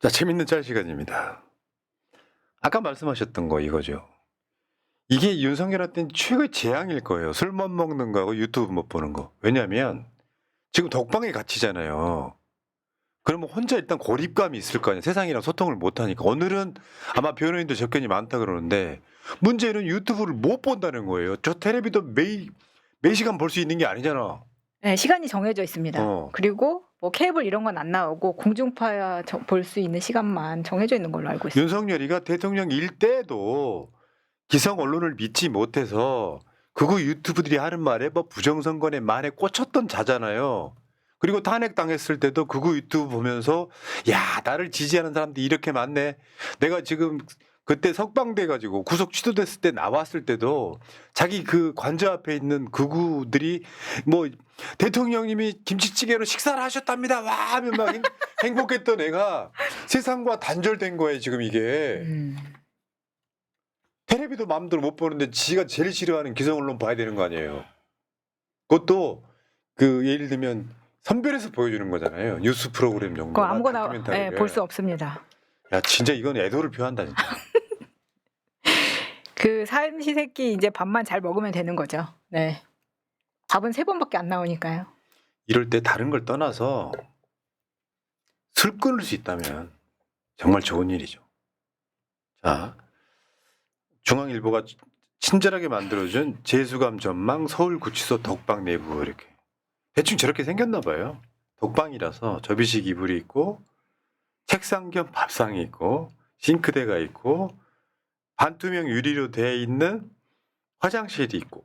자, 재밌는 짤 시간입니다. 아까 말씀하셨던 거 이거죠. 이게 윤석열한테는 최고의 재앙일 거예요. 술 못 먹는 거하고 유튜브 못 보는 거. 왜냐면 지금 독방에 갇히잖아요. 그러면 혼자 일단 고립감이 있을 거 아니에요. 세상이랑 소통을 못 하니까. 오늘은 아마 변호인도 접견이 많다 그러는데 문제는 유튜브를 못 본다는 거예요. 저 텔레비도 매 시간 볼 수 있는 게 아니잖아. 네, 시간이 정해져 있습니다. 그리고 뭐 케이블 이런 건 안 나오고 공중파 볼 수 있는 시간만 정해져 있는 걸로 알고 있습니다. 윤석열이가 대통령일 때도 기성 언론을 믿지 못해서 그거 유튜브들이 하는 말에 뭐 부정선거의 말에 꽂혔던 자잖아요. 그리고 탄핵당했을 때도 그거 유튜브 보면서 야, 나를 지지하는 사람들이 이렇게 많네. 내가 지금 그때 석방돼가지고 구속 취소됐을 때 나왔을 때도 자기 그 관저 앞에 있는 극우들이 뭐 대통령님이 김치찌개로 식사를 하셨답니다. 와 하면 막 행복했던 애가 세상과 단절된 거예요 지금 이게. 텔레비도 마음대로 못 보는데 지가 제일 싫어하는 기성 언론 봐야 되는 거 아니에요. 그것도 그 예를 들면 선별해서 보여주는 거잖아요. 뉴스 프로그램 정도. 그거 아무거나 볼 수 없습니다. 야 진짜 이건 애도를 표한다 진짜. 그 삼시세끼 이제 밥만 잘 먹으면 되는 거죠. 네. 밥은 3번밖에 안 나오니까요. 이럴 때 다른 걸 떠나서 술 끊을 수 있다면 정말 좋은 일이죠. 자, 중앙일보가 친절하게 만들어준 재수감 전망 서울구치소 덕방 내부 이렇게 대충 저렇게 생겼나 봐요. 덕방이라서 접이식 이불이 있고 책상 겸 밥상이 있고 싱크대가 있고 반투명 유리로 되어 있는 화장실이 있고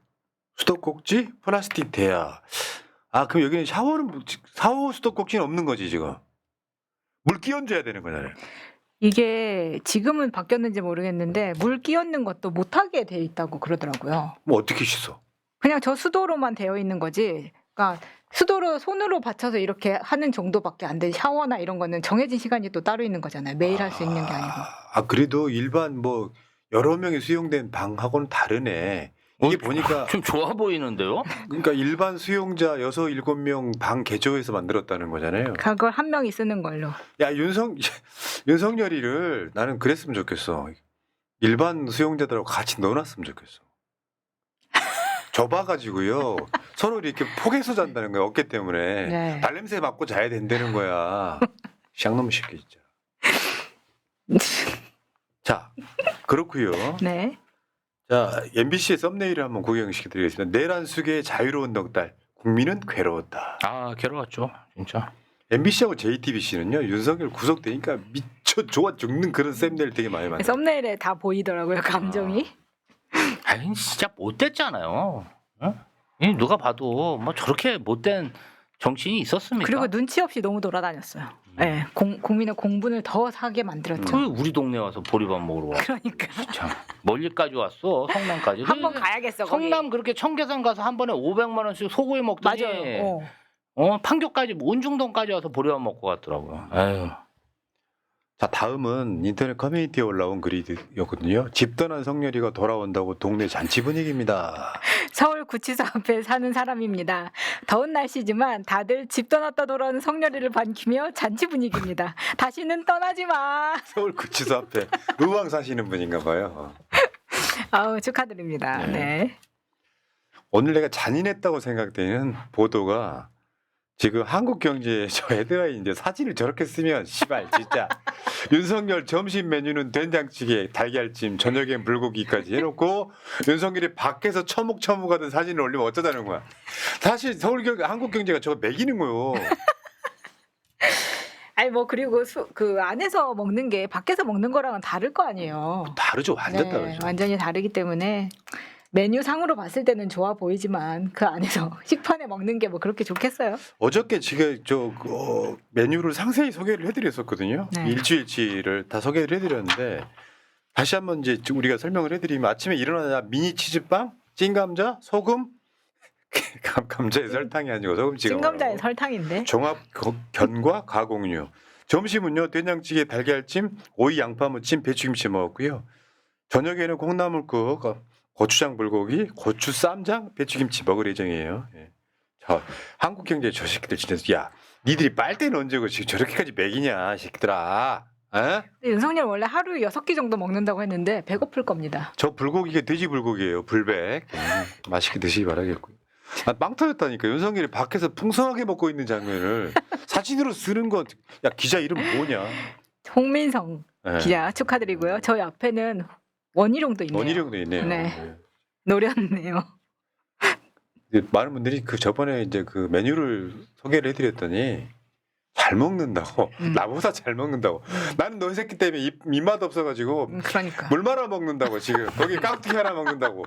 수도꼭지 플라스틱 대야. 아 그럼 여기는 샤워 수도꼭지는 없는 거지 지금. 물 끼얹어야 되는 거잖아요. 이게 지금은 바뀌었는지 모르겠는데 물 끼얹는 것도 못하게 돼 있다고 그러더라고요. 뭐 어떻게 씻어? 그냥 저 수도로만 되어 있는 거지. 그러니까 수도로 손으로 받쳐서 이렇게 하는 정도밖에 안 돼. 샤워나 이런 거는 정해진 시간이 또 따로 있는 거잖아요. 매일 할 수 있는 게 아니고. 아 그래도 일반 뭐 여러 명이 수용된 방하고는 다르네. 이게 보니까 좀 좋아 보이는데요? 그러니까 일반 수용자 6, 7명 방 개조해서 만들었다는 거잖아요. 그걸 한 명이 쓰는 걸로. 야 윤석열이를 나는 그랬으면 좋겠어. 일반 수용자들하고 같이 넣어놨으면 좋겠어. 접어가지고요. 서로 이렇게 포개서 잔다는 거야 어깨 때문에. 네. 발냄새 맡고 자야 된다는 거야. 샹놈 새끼 진짜. 자 그렇고요. 네. 자 MBC의 썸네일을 한번 구경시켜드리겠습니다. 내란 수계의 자유로운 넉달 국민은 괴로웠다. 아 괴로웠죠 진짜. MBC하고 JTBC는요 윤석열 구속되니까 미쳐 좋아 죽는 그런 썸네일 되게 많이 만들어요. 썸네일에 다 보이더라고요 감정이. 아니 진짜 못됐잖아요. 응? 이 누가 봐도 뭐 저렇게 못된 정치인이 있었습니까? 그리고 눈치 없이 너무 돌아다녔어요. 네, 국민의 공분을 더 사게 만들었죠. 그 우리 동네 와서 보리밥 먹으러 와. 그러니까 참 멀리까지 왔어 성남까지. 한번 가야겠어. 성남 그렇게 청계산 가서 한 번에 500만 원씩 소고기 먹더니 맞아요. 판교까지 온중동까지 와서 보리밥 먹고 갔더라고요. 아유. 자 다음은 인터넷 커뮤니티에 올라온 글이었거든요. 집 떠난 성렬이가 돌아온다고 동네 잔치 분위기입니다. 서울 구치소 앞에 사는 사람입니다. 더운 날씨지만 다들 집 떠났다 돌아오는 성렬이를 반기며 잔치 분위기입니다. 다시는 떠나지 마. 서울 구치소 앞에 의왕 사시는 분인가 봐요. 아우 축하드립니다. 네. 네. 오늘 내가 잔인했다고 생각되는 보도가 지금 한국경제 저 헤드라인 이제 사진을 저렇게 쓰면 시발 진짜 윤석열 점심 메뉴는 된장찌개, 달걀찜, 저녁엔 불고기까지 해놓고 윤석열이 밖에서 처묵처묵하던 사진을 올리면 어쩌자는 거야. 사실 한국경제가 저거 매기는 거요. 아니 뭐 그리고 그 안에서 먹는 게 밖에서 먹는 거랑은 다를 거 아니에요. 다르죠, 완전 다르죠. 완전히 다르기 때문에 메뉴 상으로 봤을 때는 좋아 보이지만 그 안에서 식판에 먹는 게 뭐 그렇게 좋겠어요? 어저께 지금 메뉴를 상세히 소개를 해드렸었거든요. 네. 일주일치를 다 소개를 해드렸는데 다시 한번 이제 우리가 설명을 해드리면 아침에 일어나자 미니 치즈빵, 찐감자, 소금, 감자에 설탕이 아니고 소금 찍어 찐감자에 먹으라고. 설탕인데. 종합 견과 가공류. 점심은요 된장찌개, 달걀찜, 오이 양파무침, 배추김치 먹었고요. 저녁에는 콩나물국, 고추장 불고기, 고추 쌈장, 배추김치 먹을 예정이에요. 예. 저 한국경제 저 새끼들 진짜 야 니들이 빨대는 언제고 지금 저렇게까지 먹이냐 이 새끼들아. 에? 근데 윤석열 원래 하루에 6끼 정도 먹는다고 했는데 배고플 겁니다. 저 불고기가 돼지 불고기예요. 불백. 맛있게 드시기 바라겠고요. 아, 빵 터졌다니까. 윤석열이 밖에서 풍성하게 먹고 있는 장면을 사진으로 쓰는 건. 야, 기자 이름 뭐냐? 홍민성 예. 기자 축하드리고요. 저희 앞에는 원희룡도 있네요. 원희룡도 있네요. 네. 네. 노렸네요. 많은 분들이 그 저번에 이제 그 메뉴를 소개를 해드렸더니 잘 먹는다고. 나보다 잘 먹는다고. 나는 너 새끼 때문에 입맛 없어가지고 그러니까. 물 말아 먹는다고 지금. 거기 깍두기 하나 먹는다고.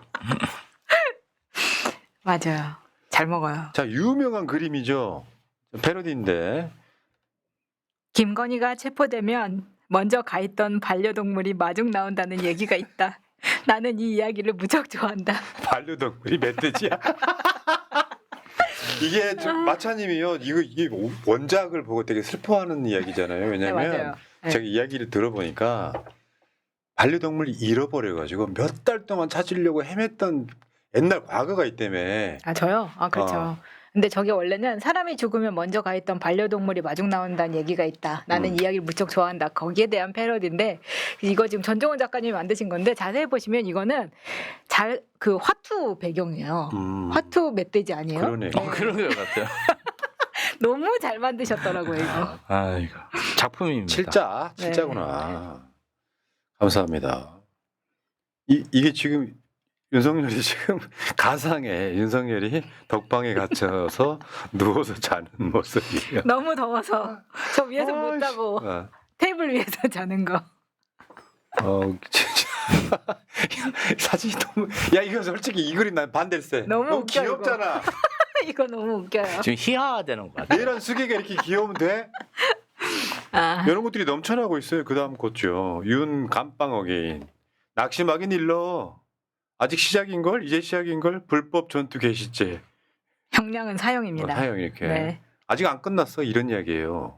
맞아요. 잘 먹어요. 자, 유명한 그림이죠. 패러디인데. 김건희가 체포되면 먼저 가 있던 반려동물이 마중 나온다는 얘기가 있다. 나는 이 이야기를 무척 좋아한다. 반려동물이 멧돼지야. 이게 마차님이요. 이게 원작을 보고 되게 슬퍼하는 이야기잖아요. 네, 왜냐하면 맞아요. 네. 제가 이야기를 들어보니까 반려동물이 잃어버려가지고 몇 달 동안 찾으려고 헤맸던 옛날 과거가 있다며. 아 저요? 아 그렇죠. 어. 근데 저게 원래는 사람이 죽으면 먼저 가 있던 반려동물이 마중 나온다는 얘기가 있다. 나는 이야기를 무척 좋아한다. 거기에 대한 패러디인데 이거 지금 전종원 작가님이 만드신 건데 자세히 보시면 이거는 그 화투 배경이에요. 화투 멧돼지 아니에요? 그러네. 그런 것 같아요. 너무 잘 만드셨더라고요 이거. 아이고 작품입니다. 칠자구나. 감사합니다. 이게 지금 윤석열이 지금 가상에 윤석열이 덕방에 갇혀서 누워서 자는 모습이에요. 너무 더워서 저 위에서 못 아이씨. 자고 어. 테이블 위에서 자는 거. 진짜 사진이 너무. 야, 이거 솔직히 이 그림 난 반댈세. 너무 웃겨, 귀엽잖아. 이거 너무 웃겨요. 지금 희화화되는 것 같아요. 내란 수계가 이렇게 귀여우면 돼? 아, 이런 것들이 넘쳐나고 있어요. 그 다음 것죠. 윤 감방어게인. 낙심하긴 일러. 아직 시작인걸? 이제 시작인걸? 불법 전투 개시죄. 형량은 사형입니다. 사형 이렇게. 네. 아직 안 끝났어. 이런 이야기예요.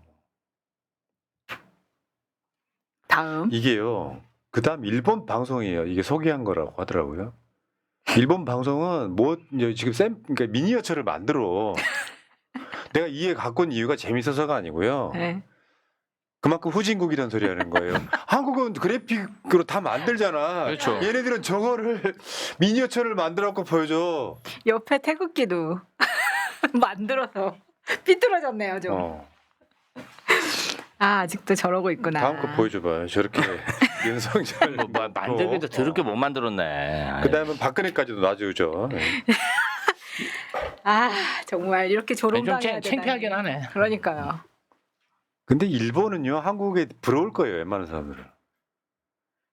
다음. 이게요. 그 다음 일본 방송이에요. 이게 소개한 거라고 하더라고요. 일본 방송은 뭐 이제 지금 그러니까 미니어처를 만들어. 내가 이해 갖고 온 이유가 재밌어서가 아니고요. 네. 그만큼 후진국이라는 소리 하는 거예요. 한국은 그래픽으로 다 만들잖아. 그렇죠. 얘네들은 저거를 미니어처를 만들어갖고 보여줘. 옆에 태극기도 만들어서 삐뚤어졌네요 좀. 아 아직도 저러고 있구나. 다음 거 보여줘봐요. 저렇게 윤석열 뭐 만들기도 더럽게 못 만들었네. 그 다음은 박근혜까지도 놔주죠. 네. 아 정말 이렇게 좀 조롱당해야 되다니. 창피하긴 하네. 그러니까요. 근데 일본은요, 한국에 부러울 거예요, 웬만한 사람들은.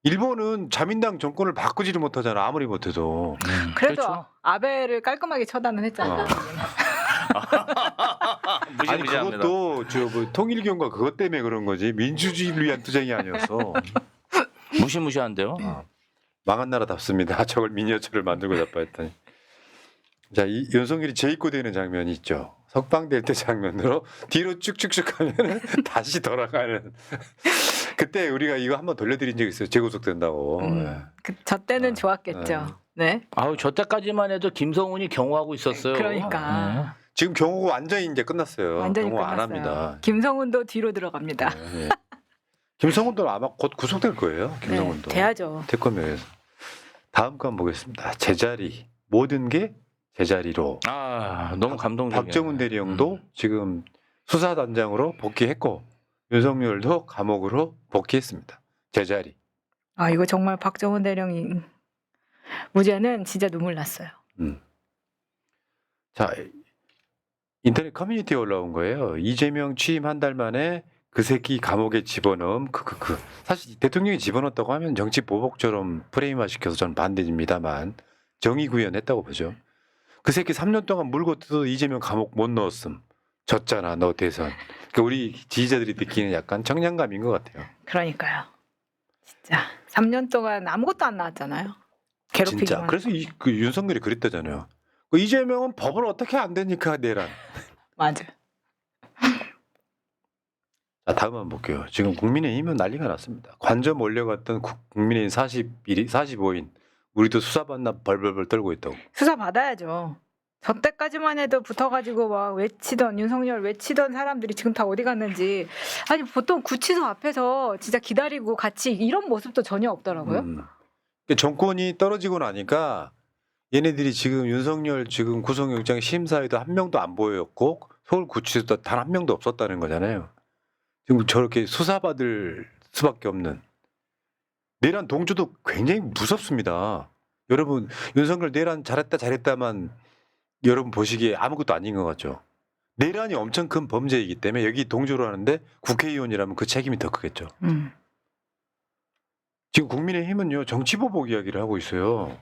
일본은 자민당 정권을 바꾸지를 못하잖아, 아무리 못해도. 그래도 그렇죠. 아베를 깔끔하게 처단은 했잖아요. 아니 무시무시합니다. 그것도 뭐 통일교과 그것 때문에 그런 거지 민주주의를 위한 투쟁이 아니었어. 무시무시한데요. 망한 나라답습니다. 저걸 미니어처를 만들고 자빠했더니. 자, 이 윤석열이 재입고되는 장면이 있죠. 석방될 때 장면으로 뒤로 쭉쭉쭉 하면 다시 돌아가는. 그때 우리가 이거 한번 돌려드린 적이 있어요. 재구속된다고. 예. 저 때는 아, 좋았겠죠. 네. 아우 저 때까지만 해도 김성훈이 경호하고 있었어요. 그러니까. 지금 경호가 완전히 이제 끝났어요. 완전히 경호 안 끝났어요. 합니다. 김성훈도 뒤로 들어갑니다. 네. 김성훈도 아마 곧 구속될 거예요. 김성훈도. 네, 돼야죠. 태권도에서. 다음 거 한번 보겠습니다. 제자리. 모든 게 제자리로. 아 너무 감동적이야. 박정훈 대령도 지금 수사단장으로 복귀했고 윤석열도 감옥으로 복귀했습니다. 제자리. 아 이거 정말 박정훈 대령이 무죄는 진짜 눈물 났어요. 자, 인터넷 커뮤니티에 올라온 거예요. 이재명 취임 한 달 만에 그 새끼 감옥에 집어넣음. 사실 대통령이 집어넣었다고 하면 정치 보복처럼 프레임화 시켜서 저는 반대입니다만 정의 구현했다고 보죠. 그 새끼 3년 동안 물고 뜯어도 이재명 감옥 못 넣었음. 졌잖아, 너 대선. 그러니까 우리 지지자들이 느끼는 약간 청량감인 것 같아요. 그러니까요. 진짜 3년 동안 아무것도 안 나왔잖아요. 진짜. 괴롭히기만. 그래서 그 윤석열이 그랬다잖아요. 그 이재명은 법을 어떻게 안 되니까 내란. 맞아. 자, 다음 한번 볼게요. 지금 국민의힘은 난리가 났습니다. 관저 몰려갔던 국민의힘 45인 우리도 수사받나 벌벌벌 떨고 있다고. 수사 받아야죠. 저 때까지만 해도 붙어가지고 막 외치던 윤석열 외치던 사람들이 지금 다 어디 갔는지. 아니 보통 구치소 앞에서 진짜 기다리고 같이 이런 모습도 전혀 없더라고요. 그러니까 정권이 떨어지고 나니까 얘네들이 지금 윤석열 지금 구속영장 심사에도 한 명도 안 보였고 서울구치소도 단 한 명도 없었다는 거잖아요. 지금 저렇게 수사받을 수밖에 없는 내란 동조도 굉장히 무섭습니다. 여러분 윤석열 내란 잘했다만 여러분 보시기에 아무것도 아닌 것 같죠. 내란이 엄청 큰 범죄이기 때문에 여기 동조를 하는데 국회의원이라면 그 책임이 더 크겠죠. 지금 국민의힘은요 정치보복 이야기를 하고 있어요.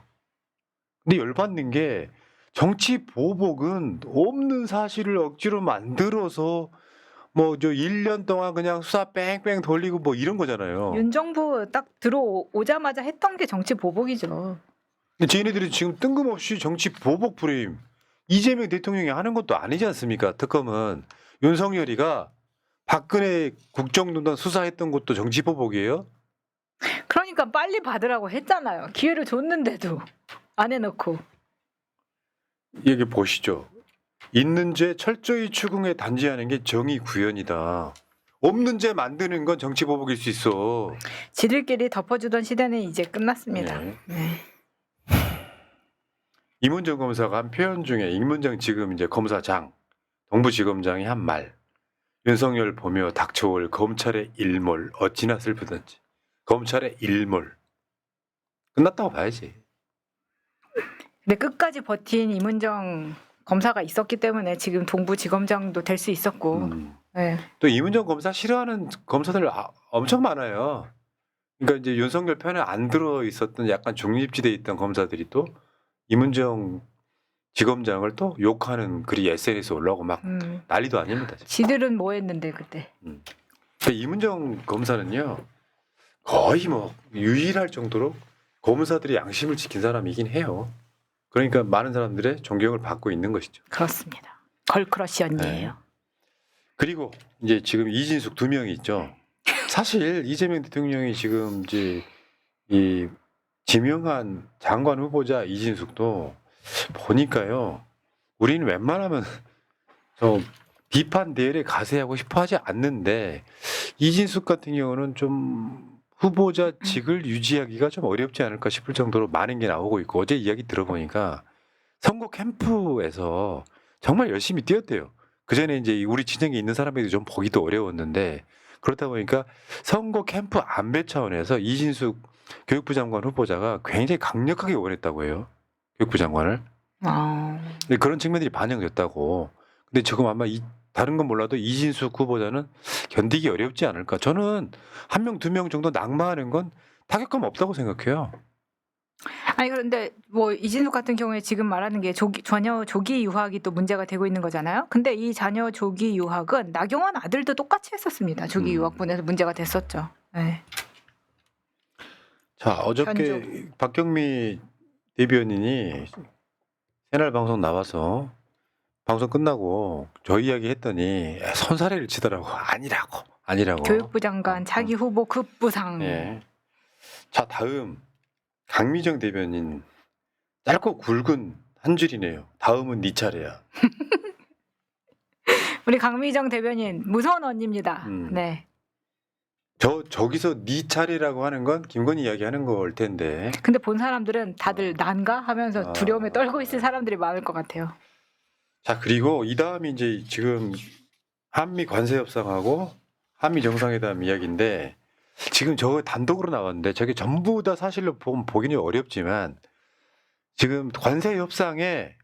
근데 열받는 게 정치보복은 없는 사실을 억지로 만들어서 뭐 저 1년 동안 그냥 수사 뺑뺑 돌리고 뭐 이런 거잖아요. 윤 정부 딱 들어오자마자 했던 게 정치 보복이죠. 근데 쟤네들이 지금 뜬금없이 정치보복 프레임 이재명 대통령이 하는 것도 아니지 않습니까? 특검은 윤석열이가 박근혜 국정농단 수사했던 것도 정치보복이에요. 그러니까 빨리 받으라고 했잖아요. 기회를 줬는데도 안 해놓고. 여기 보시죠. 있는 죄 철저히 추궁해 단죄하는 게 정의 구현이다. 없는 죄 만드는 건 정치보복일 수 있어. 지들끼리 덮어주던 시대는 이제 끝났습니다. 네. 네. 이문정 검사가 한 표현 중에 이문정 지금 이제 검사장 동부지검장이 한 말. 윤석열 보며 닥쳐올 검찰의 일몰 어찌나 슬프던지. 검찰의 일몰. 끝났다고 봐야지. 근데 끝까지 버틴 이문정 검사가 있었기 때문에 지금 동부지검장도 될 수 있었고. 네. 또 이문정 검사 싫어하는 검사들 엄청 많아요. 그러니까 이제 윤석열 편에 안 들어 있었던 약간 중립지대에 있던 검사들이 또 이문정 지검장을 또 욕하는 글이 SNS에 올라오고 막 난리도 아닙니다. 지금. 지들은 뭐 했는데 그때. 근데 이문정 검사는요 거의 뭐 유일할 정도로 검사들이 양심을 지킨 사람이긴 해요. 그러니까 많은 사람들의 존경을 받고 있는 것이죠. 그렇습니다. 걸크러쉬 언니예요. 그리고 이제 지금 이진숙 2명이 있죠. 사실 이재명 대통령이 지금 이제 이 지명한 장관 후보자 이진숙도 보니까요. 우리는 웬만하면 저 비판 대열에 가세하고 싶어하지 않는데 이진숙 같은 경우는 좀 후보자직을 유지하기가 좀 어렵지 않을까 싶을 정도로 많은 게 나오고 있고 어제 이야기 들어보니까 선거 캠프에서 정말 열심히 뛰었대요. 그 전에 이제 우리 진영에 있는 사람들이 좀 보기도 어려웠는데 그렇다 보니까 선거 캠프 안배 차원에서 이진숙 교육부 장관 후보자가 굉장히 강력하게 원했다고 해요. 교육부 장관을. 근데 그런 측면들이 반영됐다고. 근데 지금 아마 다른 건 몰라도 이진숙 후보자는 견디기 어렵지 않을까. 저는 1명, 2명 정도 낙마하는 건 타격감 없다고 생각해요. 아니 그런데 뭐 이진숙 같은 경우에 지금 말하는 게 자녀 조기 유학이 또 문제가 되고 있는 거잖아요. 근데 이 자녀 조기 유학은 나경원 아들도 똑같이 했었습니다. 조기 유학분에서 문제가 됐었죠. 네. 자 어저께 박경미 대변인이 새날 방송 나와서 방송 끝나고 저 이야기 했더니 손사래를 치더라고. 아니라고. 교육부 장관 차기 후보 급부상. 예. 자 다음 강미정 대변인 짧고 굵은 한 줄이네요. 다음은 네 차례야. 우리 강미정 대변인 무서운 언니입니다. 네. 저기서 네 차례라고 하는 건 김건희 이야기하는 걸 텐데. 근데 본 사람들은 다들 난가 하면서 두려움에 떨고 있을 사람들이 많을 것 같아요. 자 그리고 이 다음이 이제 지금 한미 관세 협상하고 한미 정상회담 이야기인데 지금 저거 단독으로 나왔는데 저게 전부 다 사실로 보기는 어렵지만 지금 관세 협상에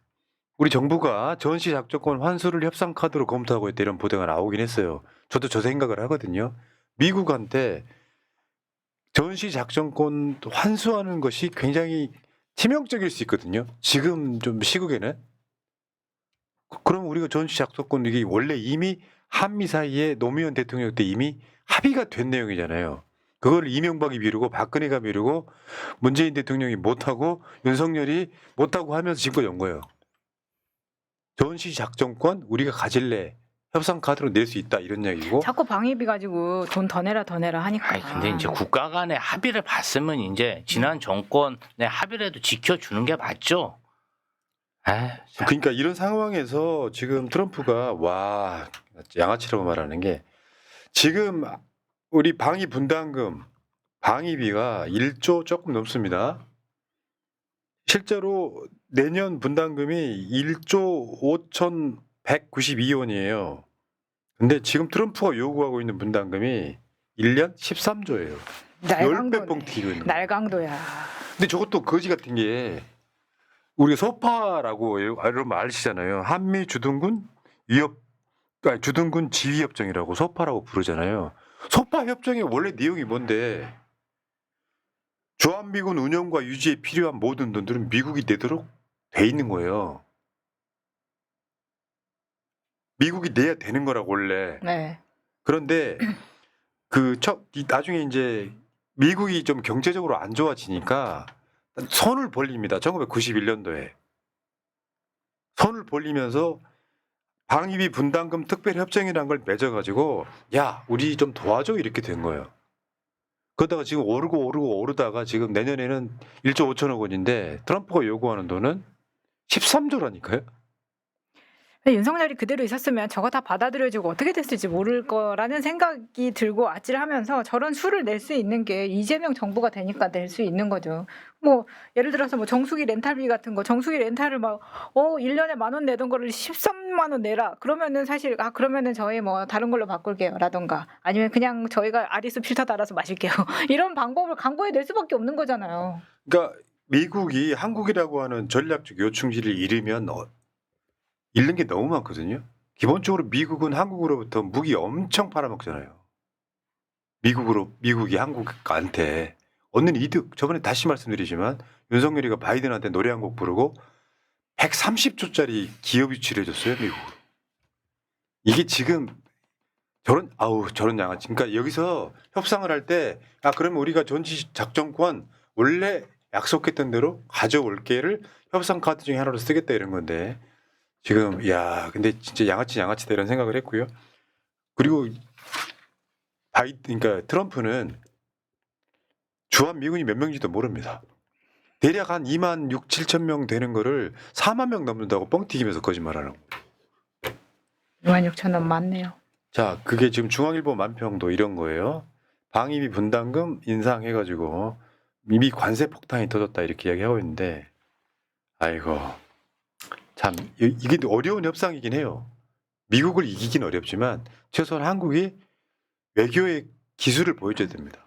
우리 정부가 전시 작전권 환수를 협상 카드로 검토하고 있다 이런 보도가 나오긴 했어요. 저도 저 생각을 하거든요. 미국한테 전시 작전권 환수하는 것이 굉장히 치명적일 수 있거든요. 지금 좀 시국에는. 그럼 우리가 전시 작전권 이게 원래 이미 한미 사이에 노무현 대통령 때 이미 합의가 된 내용이잖아요. 그걸 이명박이 미루고 박근혜가 미루고 문재인 대통령이 못하고 윤석열이 못하고 하면서 지금껏 연 거예요. 전시 작전권 우리가 가질래 협상 카드로 낼 수 있다 이런 이야기고. 자꾸 방위비 가지고 돈 더 내라 하니까. 아니 근데 이제 국가 간의 합의를 봤으면 이제 지난 정권의 합의라도 지켜주는 게 맞죠. 아, 참. 그러니까 이런 상황에서 지금 트럼프가 와 양아치라고 말하는 게 지금 우리 방위 분담금 방위비가 1조 조금 넘습니다. 실제로 내년 분담금이 1조 5,192원이에요. 근데 지금 트럼프가 요구하고 있는 분담금이 1년 13조예요. 10배 뻥 튀고 있는 거예요. 날강도야. 근데 저것도 거지 같은 게 우리가 소파라고 여러분 아시잖아요. 한미 주둔군 위협 아니, 주둔군 지휘 협정이라고 소파라고 부르잖아요. 소파 협정의 원래 내용이 뭔데? 주한미군 운영과 유지에 필요한 모든 돈들은 미국이 내도록 돼 있는 거예요. 미국이 내야 되는 거라고 원래. 네. 그런데 나중에 이제 미국이 좀 경제적으로 안 좋아지니까 손을 벌립니다. 1991년도에 손을 벌리면서 방위비 분담금 특별협정이라는 걸 맺어가지고 야 우리 좀 도와줘 이렇게 된 거예요. 그러다가 지금 오르다가 지금 내년에는 1조 5천억 원인데 트럼프가 요구하는 돈은 13조라니까요. 윤석열이 그대로 있었으면 저거 다 받아들여지고 어떻게 됐을지 모를 거라는 생각이 들고 아찔하면서 저런 수를 낼 수 있는 게 이재명 정부가 되니까 낼 수 있는 거죠. 뭐 예를 들어서 뭐 정수기 렌탈비 같은 거 정수기 렌탈을 막 1년에 10,000원 내던 거를 13만 원 내라. 그러면은 사실 그러면은 저희 뭐 다른 걸로 바꿀게요라던가 아니면 그냥 저희가 아리수 필터 달아서 마실게요. 이런 방법을 강구해 낼 수밖에 없는 거잖아요. 그러니까 미국이 한국이라고 하는 전략적 요충지를 잃으면 잃는 게 너무 많거든요. 기본적으로 미국은 한국으로부터 무기 엄청 팔아먹잖아요. 미국이 한국한테 얻는 이득. 저번에 다시 말씀드리지만 윤석열이가 바이든한테 노래 한 곡 부르고 130조짜리 기업 유치를 해줬어요, 미국으로. 이게 지금 저런 양아치. 그러니까 여기서 협상을 할 때 그러면 우리가 전시 작전권 원래 약속했던 대로 가져올게를 협상 카드 중에 하나로 쓰겠다 이런 건데 지금 근데 진짜 양아치다 이런 생각을 했고요. 그리고 그러니까 트럼프는 주한 미군이 몇 명인지도 모릅니다. 대략 한 2만 6, 7천 명 되는 거를 4만 명 넘는다고 뻥튀기면서 거짓말하는 거예요. 26,000원 맞네요. 자, 그게 지금 중앙일보 만평도 이런 거예요. 방위비 분담금 인상해가지고 이미 관세 폭탄이 터졌다 이렇게 이야기하고 있는데 아이고 참 이게 어려운 협상이긴 해요. 미국을 이기긴 어렵지만 최소한 한국이 외교의 기술을 보여줘야 됩니다.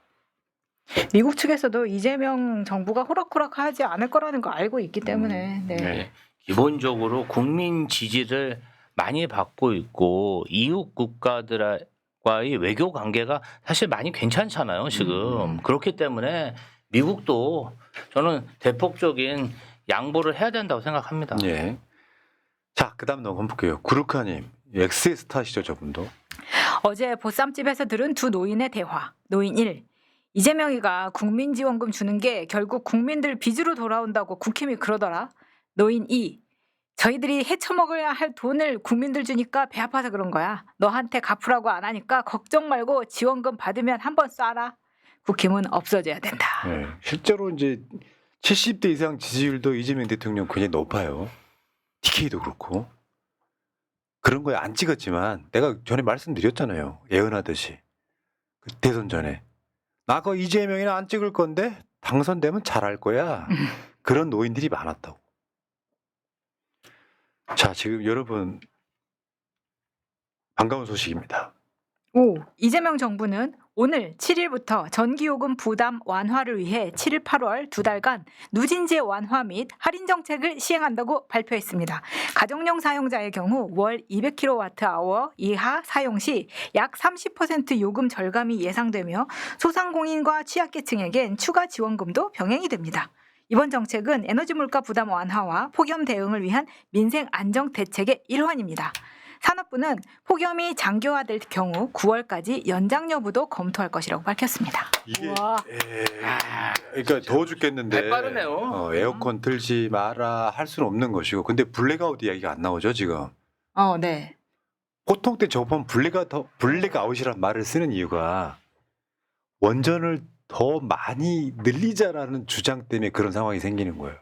미국 측에서도 이재명 정부가 호락호락하지 않을 거라는 거 알고 있기 때문에 네. 네. 기본적으로 국민 지지를 많이 받고 있고 이웃 국가들과의 외교 관계가 사실 많이 괜찮잖아요 지금. 그렇기 때문에 미국도 저는 대폭적인 양보를 해야 된다고 생각합니다. 예. 자, 그다음 넘어볼게요. 구루카님, 엑스의 스타시죠, 저분도. 어제 보쌈집에서 들은 두 노인의 대화. 노인 1. 이재명이가 국민지원금 주는 게 결국 국민들 빚으로 돌아온다고 국힘이 그러더라. 노인 2. 저희들이 헤쳐먹어야 할 돈을 국민들 주니까 배 아파서 그런 거야. 너한테 갚으라고 안 하니까 걱정 말고 지원금 받으면 한번 쏴라. 국힘은 없어져야 된다. 네. 실제로 이제 70대 이상 지지율도 이재명 대통령 굉장히 높아요. TK도 그렇고. 그런 거에 안 찍었지만 내가 전에 말씀드렸잖아요. 예언하듯이. 그 대선 전에. 나 그 이재명이나 안 찍을 건데 당선되면 잘할 거야. 그런 노인들이 많았다고. 자, 지금 여러분 반가운 소식입니다. 5. 이재명 정부는 오늘 7일부터 전기요금 부담 완화를 위해 7일, 8월 두 달간 누진제 완화 및 할인 정책을 시행한다고 발표했습니다. 가정용 사용자의 경우 월 200kWh 이하 사용 시 약 30% 요금 절감이 예상되며 소상공인과 취약계층에겐 추가 지원금도 병행이 됩니다. 이번 정책은 에너지 물가 부담 완화와 폭염 대응을 위한 민생 안정 대책의 일환입니다. 산업부는 폭염이 장기화될 경우 9월까지 연장 여부도 검토할 것이라고 밝혔습니다. 이게 우와. 그러니까 더워 죽겠는데 발 빠르네요. 에어컨 틀지 마라 할 수는 없는 것이고 근데 블랙아웃 이야기가 안 나오죠 지금. 네. 보통 때 저번 블랙아웃이란 말을 쓰는 이유가 원전을 더 많이 늘리자라는 주장 때문에 그런 상황이 생기는 거예요.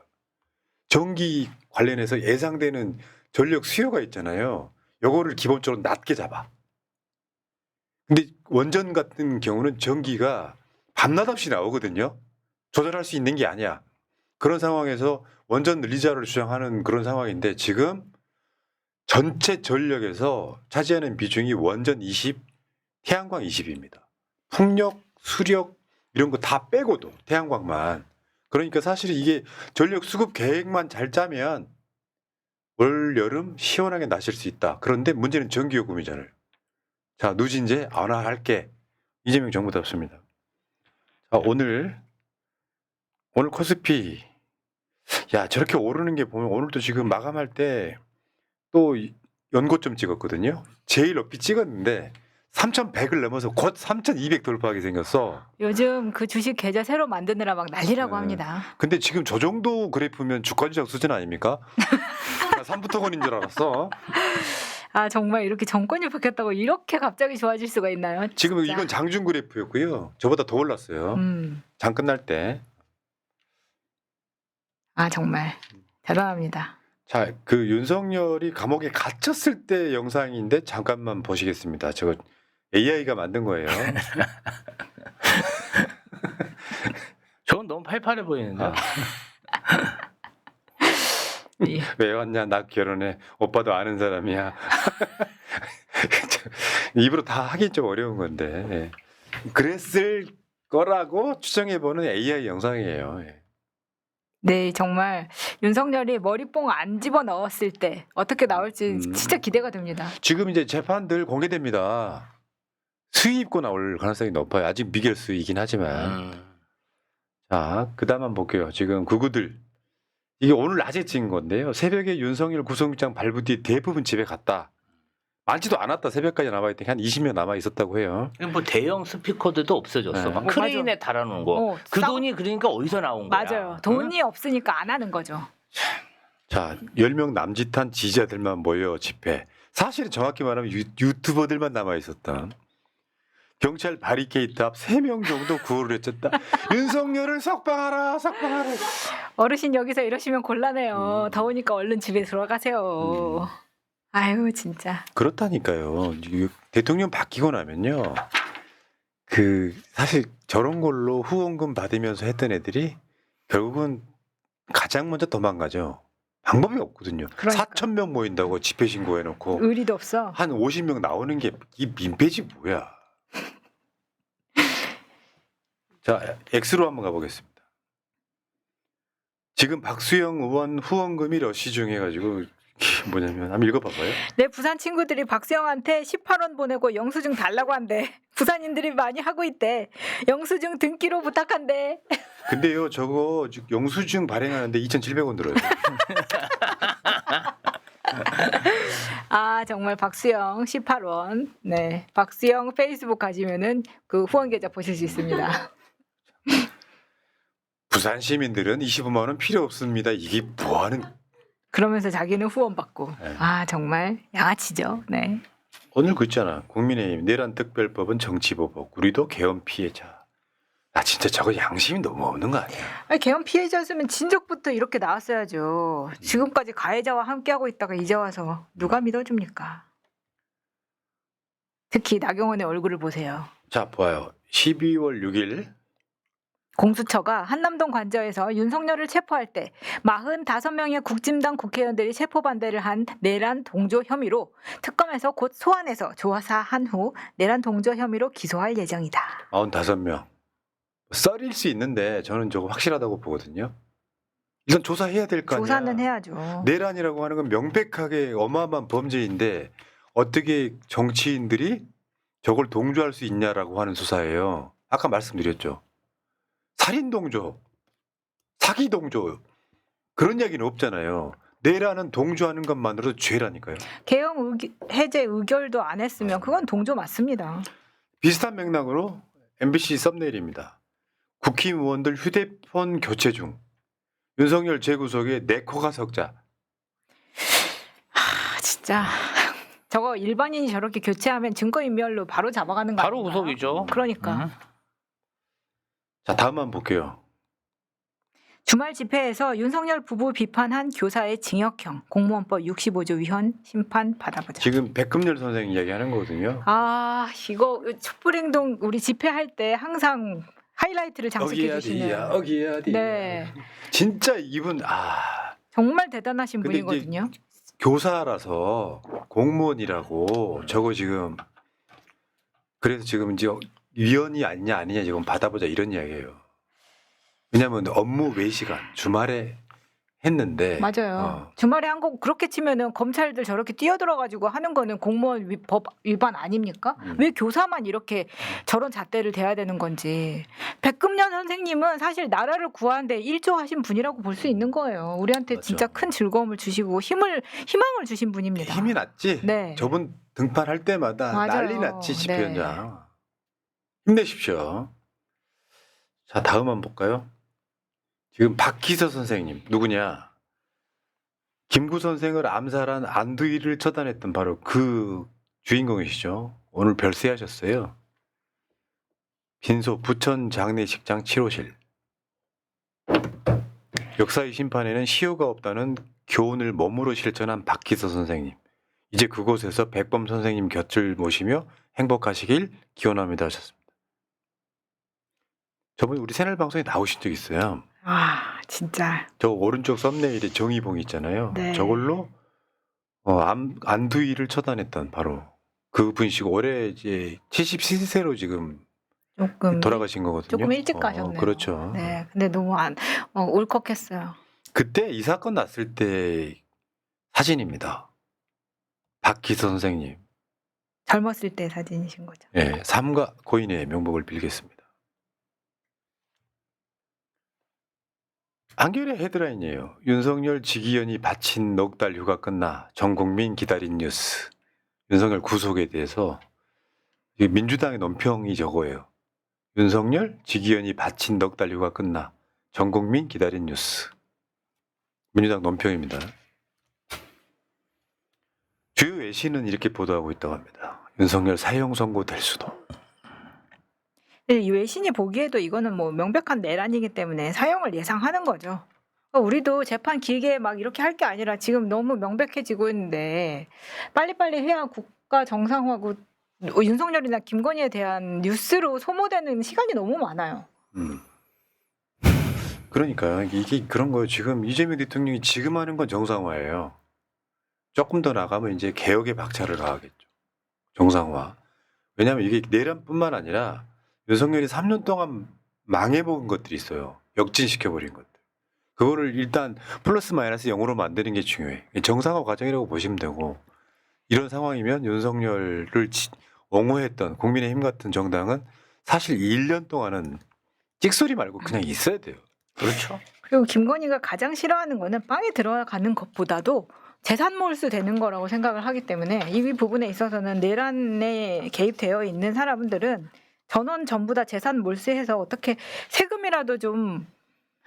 전기 관련해서 예상되는 전력 수요가 있잖아요. 요거를 기본적으로 낮게 잡아. 근데 원전 같은 경우는 전기가 밤낮 없이 나오거든요. 조절할 수 있는 게 아니야. 그런 상황에서 원전 늘리자를 주장하는 그런 상황인데 지금 전체 전력에서 차지하는 비중이 원전 20, 태양광 20입니다. 풍력, 수력 이런 거 다 빼고도 태양광만. 그러니까 사실 이게 전력 수급 계획만 잘 짜면 올 여름 시원하게 나실 수 있다. 그런데 문제는 전기요금이잖아요. 자, 누진제 완화할게. 이재명 정부답습니다. 자, 오늘 코스피 야 저렇게 오르는 게 보면 오늘도 지금 마감할 때 또 연고점 찍었거든요. 제일 높이 찍었는데 3,100을 넘어서 곧 3,200 돌파하게 생겼어. 요즘 그 주식 계좌 새로 만드느라 막 난리라고 네. 합니다. 근데 지금 저 정도 그래프면 주가 조작 수준 아닙니까? 나 3부터건인 줄 알았어. 아 정말 이렇게 정권이 바뀌었다고 이렇게 갑자기 좋아질 수가 있나요? 지금 진짜. 이건 장중 그래프였고요. 저보다 더 올랐어요. 장 끝날 때. 아 정말 대단합니다. 자, 그 윤석열이 감옥에 갇혔을 때 영상인데 잠깐만 보시겠습니다. 저거 AI가 만든 거예요. 저건 너무 팔팔해 보이는데. 아. 예. 왜 왔냐? 나 결혼해. 오빠도 아는 사람이야. 입으로 다 하긴 좀 어려운 건데. 예. 그랬을 거라고 추정해보는 AI 영상이에요. 예. 네 정말 윤석열이 머리뽕 안 집어 넣었을 때 어떻게 나올지 진짜 기대가 됩니다. 지금 이제 재판들 공개됩니다. 수위 입고 나올 가능성이 높아요. 아직 미결수이긴 하지만. 자, 그 다음 한번 볼게요. 지금 구구들. 이게 오늘 낮에 찍은 건데요. 새벽에 윤석열 구속영장 발부 뒤 대부분 집에 갔다. 많지도 않았다. 새벽까지 남아있던 게 한 20명 남아있었다고 해요. 뭐 대형 스피커들도 없어졌어. 네. 막 크레인에 달아놓은 거. 그 돈이 그러니까 어디서 나온 거야? 맞아요. 돈이 없으니까 안 하는 거죠. 자, 10명 남짓한 지지자들만 모여 집회. 사실은 정확히 말하면 유튜버들만 남아있었던. 경찰 바리케이트 앞 3명 정도 구호를 외쳤다. 윤석열을 석방하라, 석방하라. 어르신 여기서 이러시면 곤란해요. 더우니까 얼른 집에 들어가세요. 아유 진짜. 그렇다니까요. 대통령 바뀌고 나면요. 그 사실 저런 걸로 후원금 받으면서 했던 애들이 결국은 가장 먼저 도망가죠. 방법이 없거든요. 그러니까. 4,000명 모인다고 집회 신고해놓고 의리도 없어. 한 50명 나오는 게 이 민폐지 뭐야. 자, X로 한번 가보겠습니다. 지금 박수영 의원 후원금이 러시 중해가지고 뭐냐면 한번 읽어봐봐요. 내 부산 친구들이 박수영한테 18원 보내고 영수증 달라고 한대. 부산인들이 많이 하고 있대. 영수증 등기로 부탁한대. 근데요, 저거 영수증 발행하는데 2,700원 들어요. 아 정말 박수영 18원. 네, 박수영 페이스북 가시면은 그 후원 계좌 보실 수 있습니다. 부산 시민들은 25만 원 필요 없습니다. 이게 뭐하는? 그러면서 자기는 후원 받고. 네. 아 정말 양아치죠. 네. 오늘 그 있잖아. 국민의힘 내란 특별법은 정치보복. 우리도 계엄 피해자. 아 진짜 저거 양심이 너무 없는 거 아니야? 아니, 계엄 피해자였으면 진작부터 이렇게 나왔어야죠. 지금까지 가해자와 함께하고 있다가 이제 와서 누가 믿어줍니까? 특히 나경원의 얼굴을 보세요. 자 봐요. 12월 6일 공수처가 한남동 관저에서 윤석열을 체포할 때 45명의 국진당 국회의원들이 체포 반대를 한 내란 동조 혐의로 특검에서 곧 소환해서 조사한 후 내란 동조 혐의로 기소할 예정이다. 95명. 썰일 수 있는데 저는 저거 확실하다고 보거든요. 일단 조사해야 될 거 아니야. 조사는 해야죠. 내란이라고 하는 건 명백하게 어마어마한 범죄인데 어떻게 정치인들이 저걸 동조할 수 있냐라고 하는 수사예요. 아까 말씀드렸죠. 살인 동조, 사기 동조 그런 이야기는 없잖아요. 내란은 동조하는 것만으로도 죄라니까요. 계엄 해제 의결도 안 했으면 그건 동조 맞습니다. 비슷한 맥락으로 MBC 썸네일입니다. 국힘의원들 휴대폰 교체 중. 윤석열 재구속에 네코가 석자. 아 진짜 저거 일반인이 저렇게 교체하면 증거인멸로 바로 잡아가는 거 바로 아닌가요? 구속이죠. 그러니까. 자 다음 한번 볼게요. 주말 집회에서 윤석열 부부 비판한 교사의 징역형 공무원법 65조 위헌 심판 받아보자. 지금 백금열 선생 이야기하는 거거든요. 아 이거 촛불행동 우리 집회할 때 항상 하이라이트를 장식해 주시는. 어기야 디야. 네, 진짜 이분 정말 대단하신 근데 분이거든요. 교사라서 공무원이라고 저거 지금 그래서 지금 이제 위헌이 아니냐 지금 받아보자 이런 이야기예요. 왜냐하면 업무 외 시간 주말에 했는데 맞아요. 주말에 한 거 그렇게 치면은 검찰들 저렇게 뛰어들어가지고 하는 거는 공무원 법 위반 아닙니까? 왜 교사만 이렇게 저런 잣대를 대야 되는 건지. 백금년 선생님은 사실 나라를 구하는데 일조하신 분이라고 볼 수 있는 거예요. 우리한테 맞죠. 진짜 큰 즐거움을 주시고 희망을 주신 분입니다. 힘이 났지. 네. 저분 등판할 때마다 맞아요. 난리 났지 네. 집회현장. 힘내십시오. 자 다음 한번 볼까요? 지금 박기서 선생님 누구냐? 김구 선생을 암살한 안두희를 처단했던 바로 그 주인공이시죠. 오늘 별세하셨어요. 빈소 부천 장례식장 7호실. 역사의 심판에는 시효가 없다는 교훈을 몸으로 실천한 박기서 선생님. 이제 그곳에서 백범 선생님 곁을 모시며 행복하시길 기원합니다 하셨습니다. 저번에 우리 새날 방송에 나오신 적 있어요. 아 진짜. 저 오른쪽 썸네일에 정의봉 있잖아요. 네. 저걸로 안두희를 처단했던 바로 그분이시고 올해 이제 77세로 지금 조금 돌아가신 거거든요. 조금 일찍 가셨네요. 그렇죠. 네, 근데 너무 울컥했어요. 그때 이 사건 났을 때 사진입니다. 박기서 선생님. 젊었을 때 사진이신 거죠. 예, 삼가 고인의 명복을 빌겠습니다. 한겨레 헤드라인이에요. 윤석열 직위원이 바친 넉 달 휴가 끝나 전 국민 기다린 뉴스. 윤석열 구속에 대해서 민주당의 논평이 저거예요. 윤석열 직위원이 바친 넉 달 휴가 끝나 전 국민 기다린 뉴스. 민주당 논평입니다. 주요 외신은 이렇게 보도하고 있다고 합니다. 윤석열 사형 선고될 수도. 이 외신이 보기에도 이거는 뭐 명백한 내란이기 때문에 사형을 예상하는 거죠. 우리도 재판 길게 막 이렇게 할 게 아니라 지금 너무 명백해지고 있는데 빨리빨리 해야 국가 정상화하고 윤석열이나 김건희에 대한 뉴스로 소모되는 시간이 너무 많아요. 그러니까 이게 그런 거예요. 지금 이재명 대통령이 지금 하는 건 정상화예요. 조금 더 나가면 이제 개혁의 박차를 가하겠죠. 정상화. 왜냐하면 이게 내란뿐만 아니라 윤석열이 3년 동안 망해본 것들이 있어요. 역진시켜버린 것들. 그거를 일단 플러스 마이너스 0으로 만드는 게 중요해. 정상화 과정이라고 보시면 되고 이런 상황이면 윤석열을 옹호했던 국민의힘 같은 정당은 사실 1년 동안은 찍소리 말고 그냥 있어야 돼요. 그렇죠. 그리고 김건희가 가장 싫어하는 거는 빵에 들어가는 것보다도 재산 몰수되는 거라고 생각을 하기 때문에 이 부분에 있어서는 내란에 개입되어 있는 사람들은 전원 전부 다 재산 몰수해서 어떻게 세금이라도 좀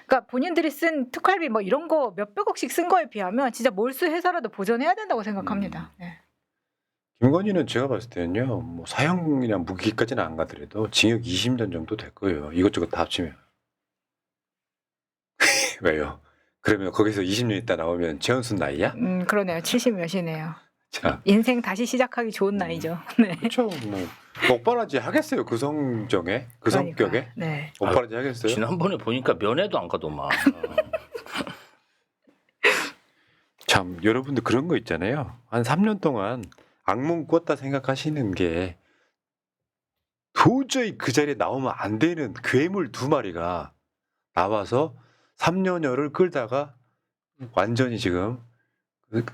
그러니까 본인들이 쓴 특활비 뭐 이런 거 몇백억씩 쓴 거에 비하면 진짜 몰수해서라도 보전해야 된다고 생각합니다. 네. 김건희는 제가 봤을 때는요, 뭐 사형이나 무기까지는 안 가더라도 징역 20년 정도 될 거예요. 이것저것 다 합치면. 왜요? 그러면 거기서 20년 있다 나오면 최은순 나이야? 그러네요. 70 몇이네요. 자, 인생 다시 시작하기 좋은 나이죠. 네. 그렇죠. 뭐 옥바라지 하겠어요. 그 성정에, 그 그러니까. 성격에 네. 옥바라지 하겠어요? 지난번에 보니까 면회도 안 가더만. 참 여러분들 그런 거 있잖아요. 한 3년 동안 악몽 꿨다 생각하시는 게 도저히 그 자리에 나오면 안 되는 괴물 2마리가 나와서 3년여를 끌다가 완전히 지금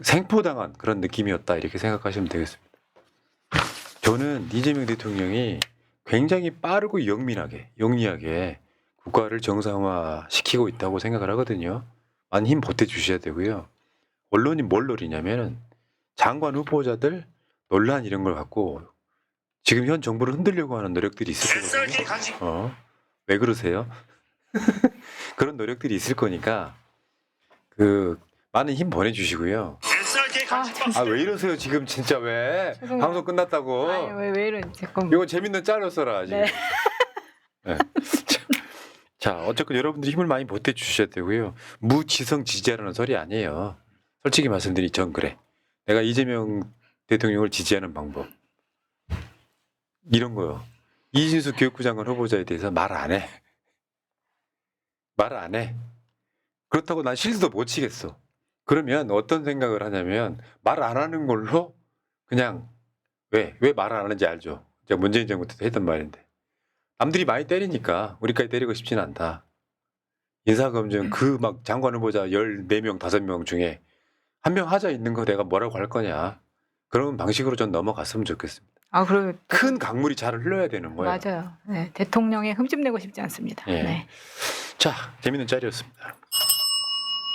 생포당한 그런 느낌이었다 이렇게 생각하시면 되겠습니다. 저는 이재명 대통령이 굉장히 빠르고 영리하게 국가를 정상화시키고 있다고 생각을 하거든요. 많이 힘 보태주셔야 되고요. 언론이 뭘 노리냐면 장관 후보자들 논란 이런 걸 갖고 지금 현 정부를 흔들려고 하는 노력들이 있을 거거든요. 왜 그러세요? 그런 노력들이 있을 거니까 그 많은 힘 보내주시고요. 아 왜 이러세요 지금 진짜 왜? 죄송해요. 방송 끝났다고. 아니, 왜 이런 잠깐. 이거 재밌는 짤로 써라 지금. 네. 네. 자, 어쨌건 여러분들이 힘을 많이 보태 주셔야 되고요. 무지성 지지하라는 소리 아니에요. 솔직히 말씀드리면 전 그래. 내가 이재명 대통령을 지지하는 방법. 이런 거요. 이진수 교육부 장관 후보자에 대해서 말 안 해. 말 안 해. 그렇다고 난 실드도 못 치겠어. 그러면 어떤 생각을 하냐면 말 안 하는 걸로 그냥 왜 말 안 하는지 알죠. 제가 문재인 정부 때도 했던 말인데. 남들이 많이 때리니까 우리까지 때리고 싶지는 않다. 인사검증 그 막 장관 후보자 14명, 5명 중에 한 명 하자 있는 거 내가 뭐라고 할 거냐. 그런 방식으로 전 넘어갔으면 좋겠습니다. 아, 그리고 큰 강물이 잘 흘러야 되는 거예요. 맞아요. 네, 대통령에 흠집내고 싶지 않습니다. 예. 네. 자, 재밌는 짤이었습니다.